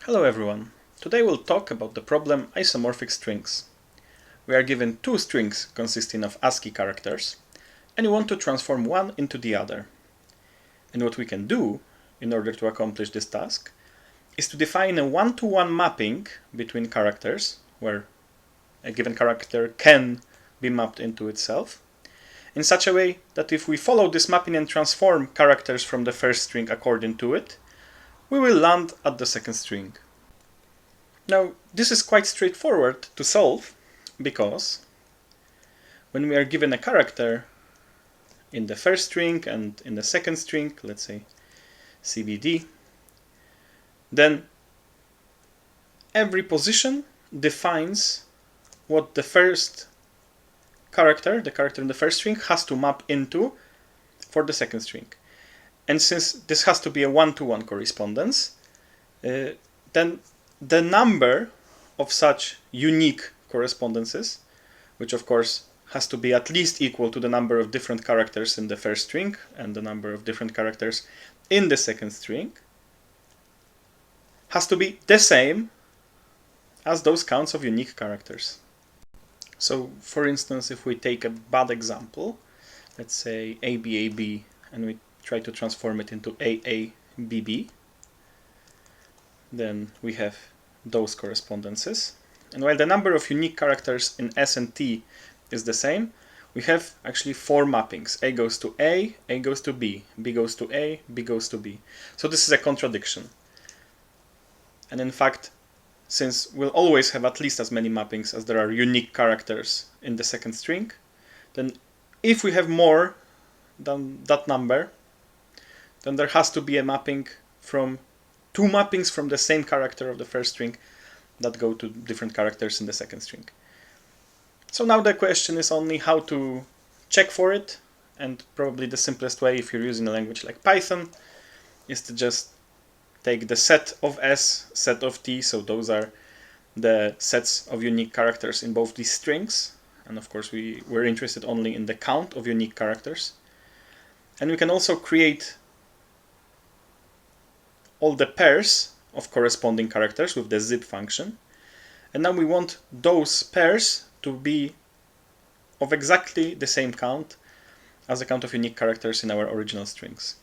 Hello everyone. Today we'll talk about the problem isomorphic strings. We are given two strings consisting of ASCII characters, and we want to transform one into the other. And what we can do in order to accomplish this task is to define a one-to-one mapping between characters, where a given character can be mapped into itself, in such a way that if we follow this mapping and transform characters from the first string according to it, we will land at the second string. Now, this is quite straightforward to solve because when we are given a character in the first string and in the second string, let's say CBD, then every position defines what the first character, the character in the first string, has to map into for the second string. And since this has to be a one-to-one correspondence, then the number of such unique correspondences, which of course has to be at least equal to the number of different characters in the first string and the number of different characters in the second string, has to be the same as those counts of unique characters. So, for instance, if we take a bad example, let's say ABAB, and we try to transform it into AABB, then we have those correspondences. And while the number of unique characters in S and T is the same, we have actually four mappings. A goes to A goes to B goes to A, B goes to B. So this is a contradiction. And in fact, since we'll always have at least as many mappings as there are unique characters in the second string, then if we have more than that number, then there has to be a mapping from two mappings from the same character of the first string that go to different characters in the second string. So now the question is only how to check for it, and probably the simplest way, if you're using a language like Python, is to just take the set of S, set of T, so those are the sets of unique characters in both these strings, and of course we're interested only in the count of unique characters. And we can also create all the pairs of corresponding characters with the zip function. And now we want those pairs to be of exactly the same count as the count of unique characters in our original strings.